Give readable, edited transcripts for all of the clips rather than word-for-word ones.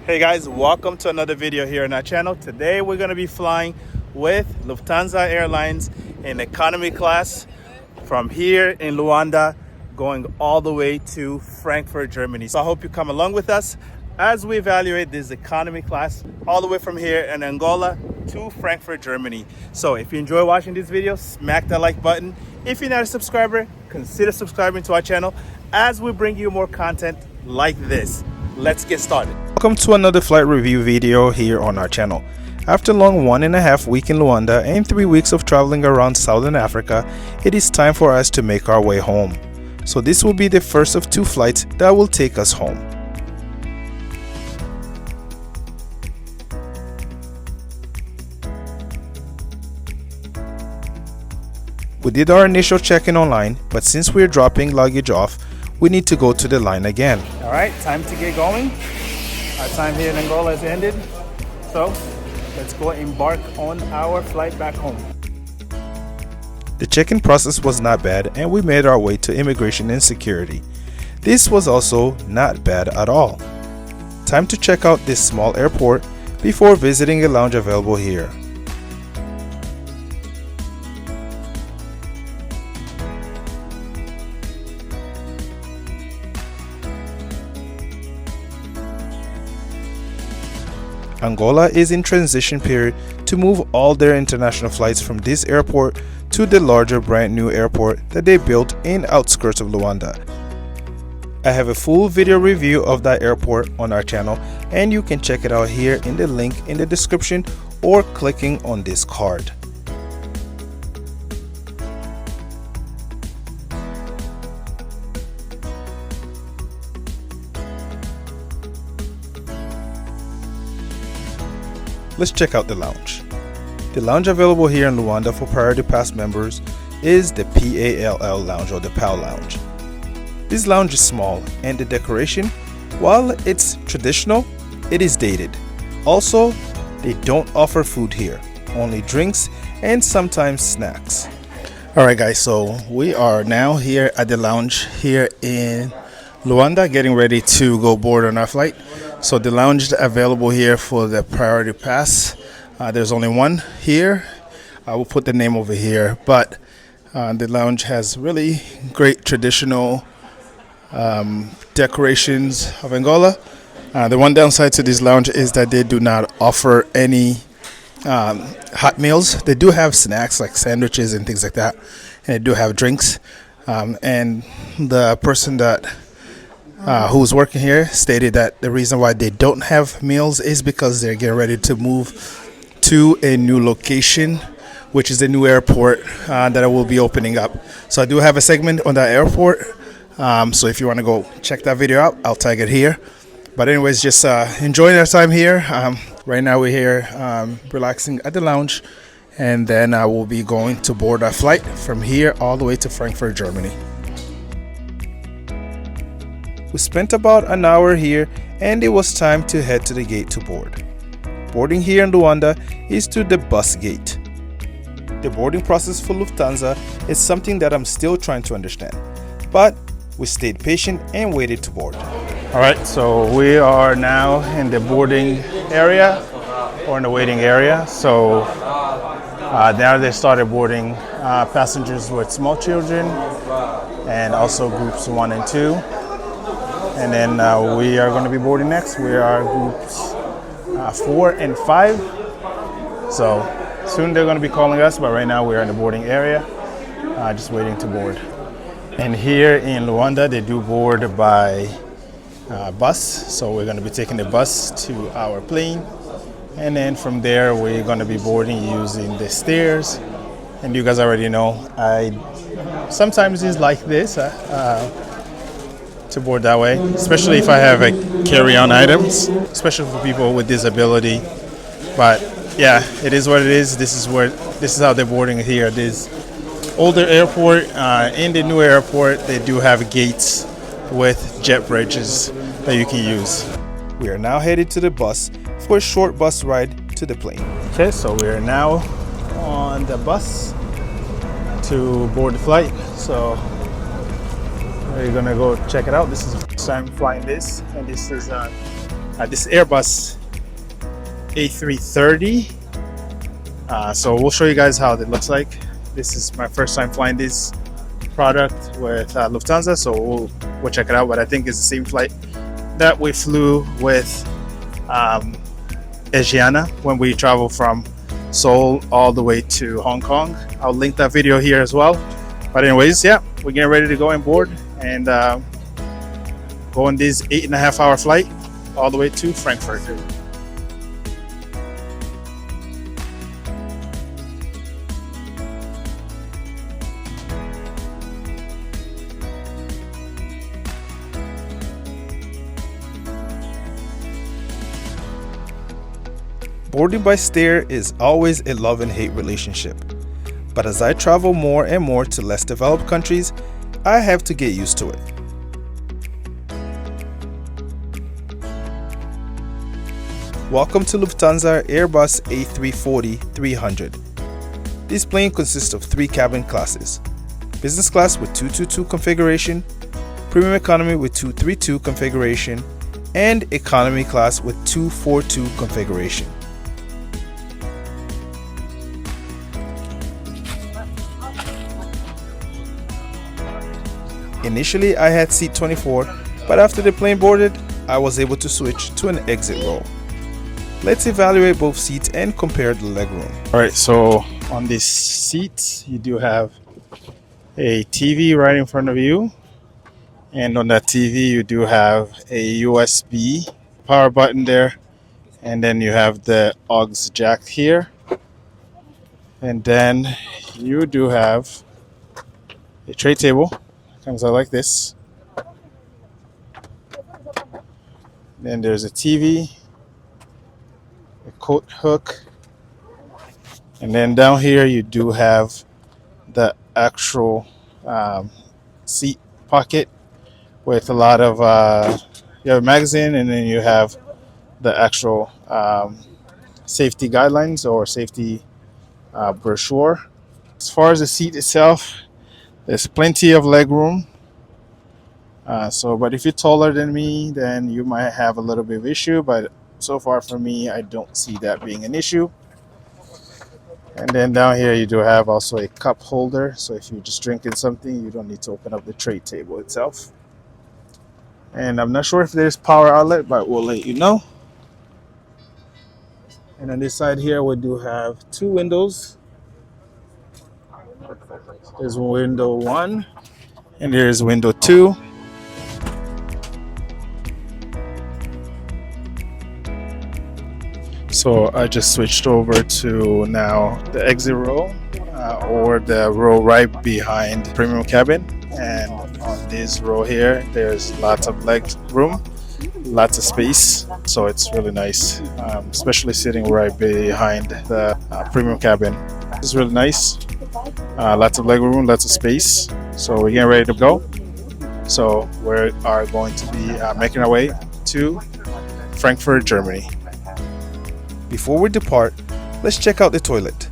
Hey guys, welcome to another video here on our channel. Today we're going to be flying with Lufthansa Airlines in economy class from here in Luanda going all the way to Frankfurt, Germany. So I hope you come along with us as we evaluate this economy class all the way from here in Angola to Frankfurt, Germany. So if you enjoy watching this video, smack that like button. If you're not a subscriber, consider subscribing to our channel as we bring you more content like this. Let's get started. Welcome to another flight review video here on our channel. After a long 1.5 weeks in Luanda and 3 weeks of traveling around Southern Africa, it is time for us to make our way home. So this will be the first of 2 flights that will take us home. We did our initial check-in online, but since we're dropping luggage off, we need to go to the line again. All right, time to get going. Our time here in Angola has ended, so let's go embark on our flight back home. The check-in process was not bad and we made our way to immigration and security. This was also not bad at all. Time to check out this small airport before visiting a lounge available here. Angola is in transition period to move all their international flights from this airport to the larger brand new airport that they built in outskirts of Luanda. I have a full video review of that airport on our channel and you can check it out here in the link in the description or clicking on this card. Let's check out the lounge. The lounge available here in Luanda for Priority Pass members is the PALL lounge or the PAL lounge. This lounge is small and the decoration, while it's traditional, it is dated. Also, they don't offer food here, only drinks and sometimes snacks. Alright guys, so we are now here at the lounge here in Luanda getting ready to go board on our flight. So the lounge is available here for the Priority Pass. There's only one here. I will put the name over here, but the lounge has really great traditional decorations of Angola. The one downside to this lounge is that they do not offer any hot meals. They do have snacks like sandwiches and things like that, and they do have drinks. And the person that who's working here stated that the reason why they don't have meals is because they're getting ready to move to a new location, which is the new airport that I will be opening up. So I do have a segment on that airport, so if you want to go check that video out, I'll tag it here. But anyways, just enjoying our time here. Right now we're here relaxing at the lounge, and then I will be going to board our flight from here all the way to Frankfurt, Germany. We spent about an hour here and it was time to head to the gate to board. Boarding here in Luanda is to the bus gate. The boarding process for Lufthansa is something that I'm still trying to understand, but we stayed patient and waited to board. Alright, so we are now in the boarding area or in the waiting area. So now they started boarding passengers with small children and also groups 1 and 2. And then we are going to be boarding next. We are groups 4 and 5. So soon they're going to be calling us, but right now we're in the boarding area, just waiting to board. And here in Luanda, they do board by bus. So we're going to be taking the bus to our plane. And then from there, we're going to be boarding using the stairs. And you guys already know, sometimes it's like this. To board that way, especially if I have carry-on items, especially for people with disability. But yeah, it is what it is. This is how they're boarding here. This older airport, in the new airport, they do have gates with jet bridges that you can use. We are now headed to the bus for a short bus ride to the plane. Okay, so we are now on the bus to board the flight. So we're gonna go check it out. This is the first time flying this, and this is This Airbus A330. So we'll show you guys how it looks like. This is my first time flying this product with Lufthansa, so we'll check it out. But I think it's the same flight that we flew with Aviation when we traveled from Seoul all the way to Hong Kong. I'll link that video here as well. But anyways, yeah, we're getting ready to go on board and go on this 8.5-hour flight all the way to Frankfurt. Boarding by stair is always a love and hate relationship. But as I travel more and more to less developed countries, I have to get used to it. Welcome to Lufthansa Airbus A340-300. This plane consists of 3 cabin classes: business class with 222 configuration, premium economy with 232 configuration, and economy class with 242 configuration. Initially, I had seat 24, but after the plane boarded, I was able to switch to an exit row. Let's evaluate both seats and compare the legroom. Alright, so on this seat, you do have a TV right in front of you. And on that TV, you do have a USB power button there. And then you have the aux jack here. And then you do have a tray table. Comes out like this. Then there's a TV, a coat hook, and then down here you do have the actual seat pocket with a lot of you have a magazine, and then you have the actual safety guidelines or safety brochure. As far as the seat itself, there's plenty of leg room. But if you're taller than me, then you might have a little bit of issue. But so far for me, I don't see that being an issue. And then down here, you do have also a cup holder. So if you're just drinking something, you don't need to open up the tray table itself. And I'm not sure if there's power outlet, but we'll let you know. And on this side here, we do have 2 windows. There's window 1 and there's window 2. So I just switched over to now the exit row or the row right behind premium cabin. And on this row here, there's lots of leg room, lots of space. So it's really nice, especially sitting right behind the premium cabin. It's really nice. Lots of leg room, lots of space. So we're getting ready to go. So we are going to be making our way to Frankfurt, Germany. Before we depart, let's check out the toilet.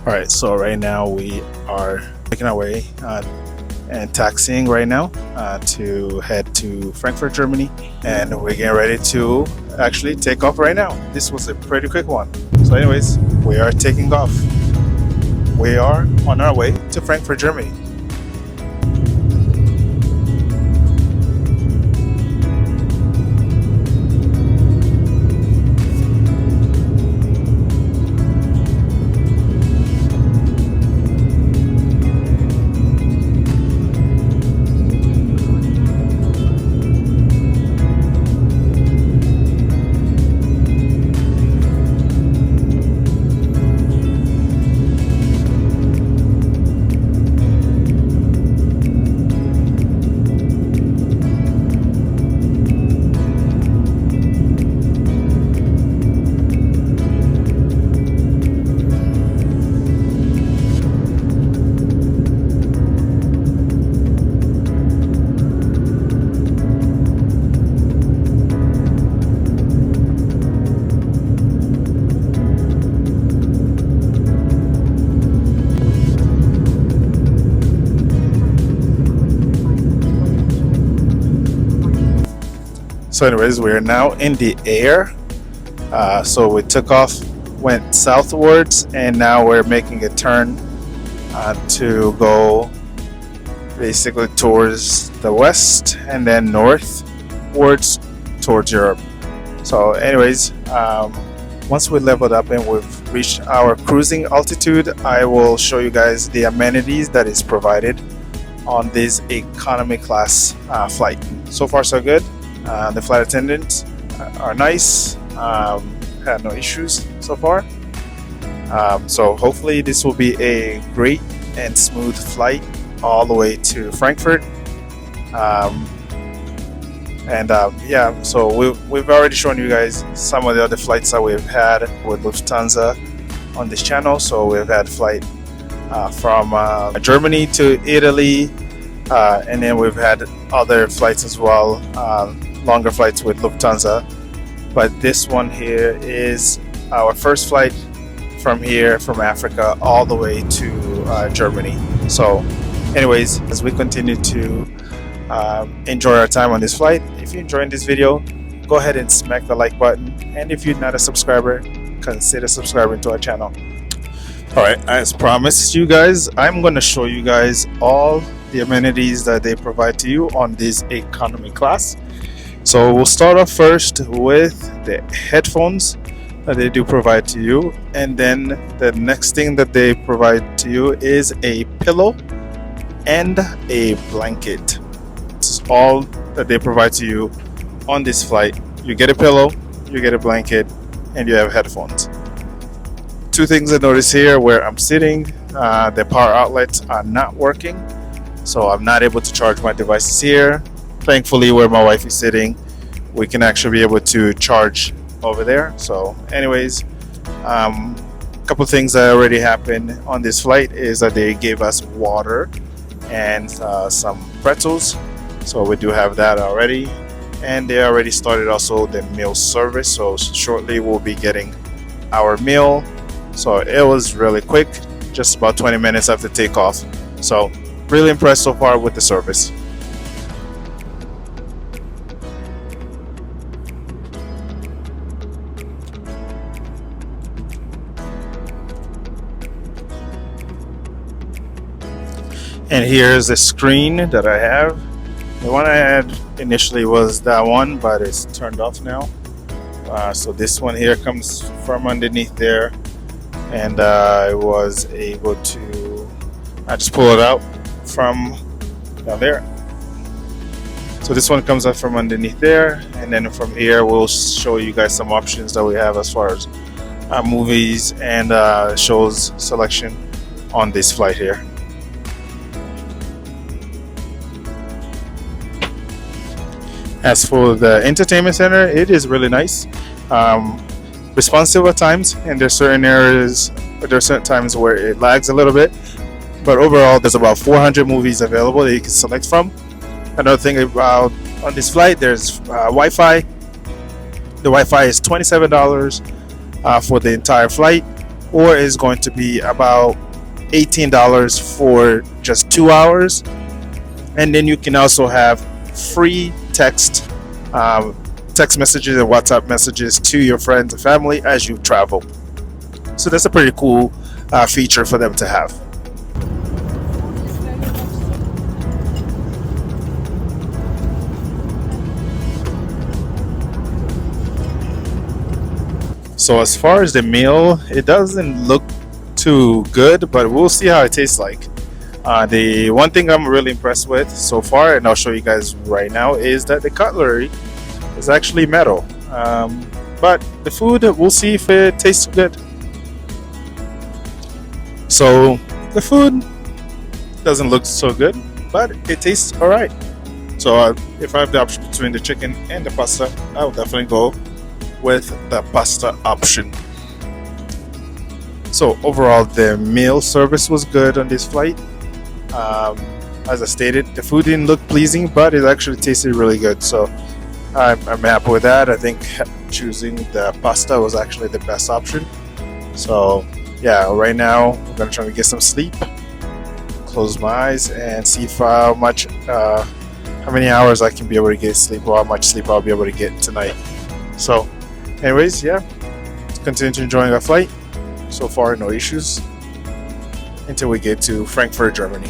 Alright, so right now we are making our way and taxiing right now to head to Frankfurt, Germany, and we're getting ready to actually take off right now. This was a pretty quick one. So anyways, we are taking off. We are on our way to Frankfurt, Germany. So anyways, we're now in the air. So we took off, went southwards, and now we're making a turn to go basically towards the west and then northwards towards Europe. So anyways, once we leveled up and we've reached our cruising altitude, I will show you guys the amenities that is provided on this economy class flight. So far so good. The flight attendants are nice, had no issues so far. So hopefully this will be a great and smooth flight all the way to Frankfurt. Yeah, so we've already shown you guys some of the other flights that we've had with Lufthansa on this channel. So we've had flight from Germany to Italy, and then we've had other flights as well, longer flights with Lufthansa. But this one here is our first flight from here, from Africa, all the way to Germany. So anyways, as we continue to enjoy our time on this flight, if you're enjoying this video, go ahead and smack the like button, and if you're not a subscriber, consider subscribing to our channel. Alright, as promised you guys, I'm going to show you guys all the amenities that they provide to you on this economy class. So we'll start off first with the headphones that they do provide to you, and then the next thing that they provide to you is a pillow and a blanket. This is all that they provide to you on this flight. You get a pillow, you get a blanket, and you have headphones. Two things I notice here where I'm sitting, the power outlets are not working, so I'm not able to charge my devices here. Thankfully, where my wife is sitting, we can actually be able to charge over there. So anyways, a couple things that already happened on this flight is that they gave us water and some pretzels. So we do have that already, and they already started also the meal service. So shortly we'll be getting our meal. So it was really quick, just about 20 minutes after takeoff. So really impressed so far with the service. And here's the screen that I have. The one I had initially was that one, but it's turned off now. So this one here comes from underneath there, and I was able to just pull it out from down there. So this one comes up from underneath there, and then from here we'll show you guys some options that we have as far as movies and shows selection on this flight here. As for the entertainment center, it is really nice, responsive at times, and there's certain areas, there are certain times where it lags a little bit, but overall there's about 400 movies available that you can select from. Another thing about on this flight, there's Wi-Fi. The Wi-Fi is $27 for the entire flight, or is going to be about $18 for just 2 hours, and then you can also have free text messages and WhatsApp messages to your friends and family as you travel. So that's a pretty cool feature for them to have. So as far as the meal, it doesn't look too good, but we'll see how it tastes like. The one thing I'm really impressed with so far, and I'll show you guys right now, is that the cutlery is actually metal. But the food, we'll see if it tastes good. So the food doesn't look so good, but it tastes alright. So if I have the option between the chicken and the pasta, I will definitely go with the pasta option. So overall, the meal service was good on this flight. As I stated, the food didn't look pleasing, but it actually tasted really good. So I'm happy with that. I think choosing the pasta was actually the best option. So yeah, right now I'm gonna try to get some sleep, close my eyes, and see if how much how many hours I can be able to get sleep or how much sleep I'll be able to get tonight. So anyways, yeah, continue to enjoying our flight. So far, no issues until we get to Frankfurt, Germany.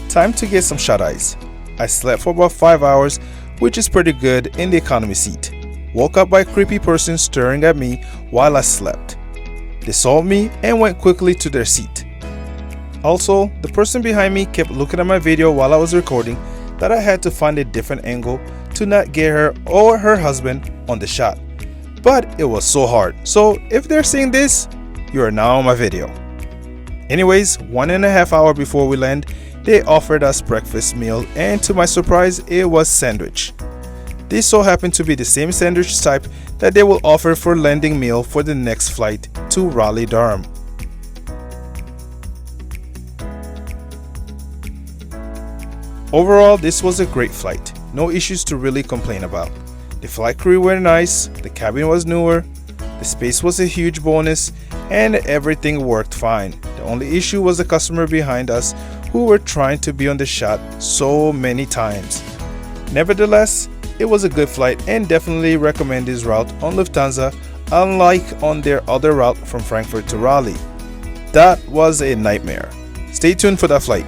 Time to get some shut-eyes. I slept for about 5 hours, which is pretty good in the economy seat. Woke up by a creepy person staring at me while I slept. They saw me and went quickly to their seat. Also, the person behind me kept looking at my video while I was recording that I had to find a different angle to not get her or her husband on the shot. But it was so hard, so if they're seeing this, you are now on my video. Anyways, 1.5 hours before we land, they offered us breakfast meal, and to my surprise, it was sandwich. This so happened to be the same sandwich type that they will offer for landing meal for the next flight to Raleigh-Durham. Overall, this was a great flight. No issues to really complain about. The flight crew were nice, the cabin was newer, the space was a huge bonus, and everything worked fine. The only issue was the customer behind us who were trying to be on the shot so many times. Nevertheless, it was a good flight and definitely recommend this route on Lufthansa, unlike on their other route from Frankfurt to Raleigh. That was a nightmare. Stay tuned for that flight.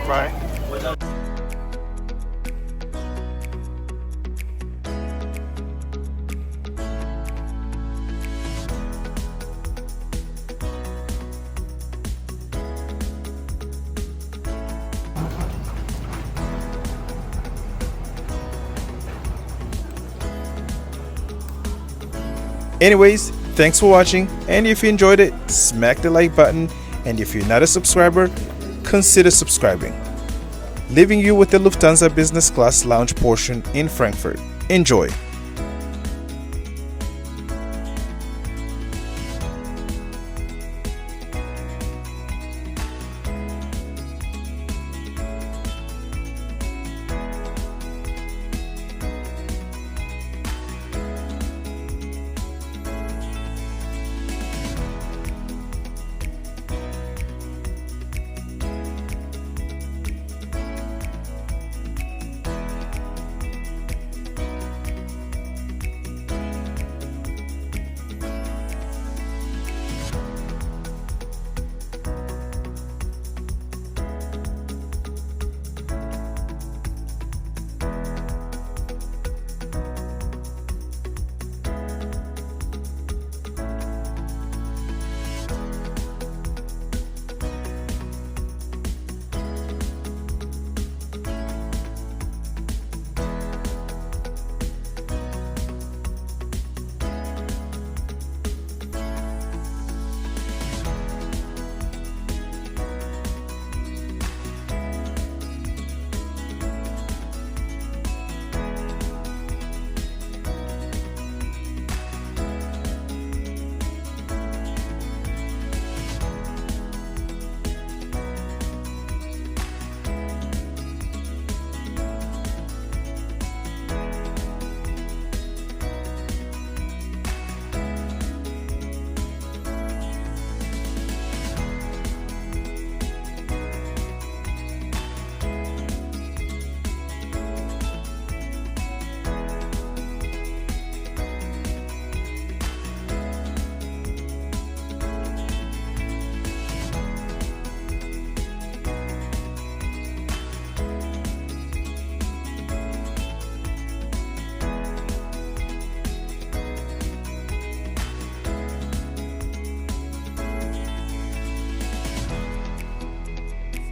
Right. Anyways, thanks for watching, and if you enjoyed it, smack the like button, and if you're not a subscriber, consider subscribing. Leaving you with the Lufthansa Business Class Lounge portion in Frankfurt. Enjoy!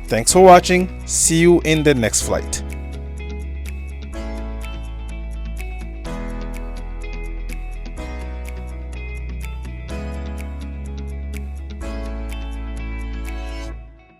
Thanks for watching. See you in the next flight.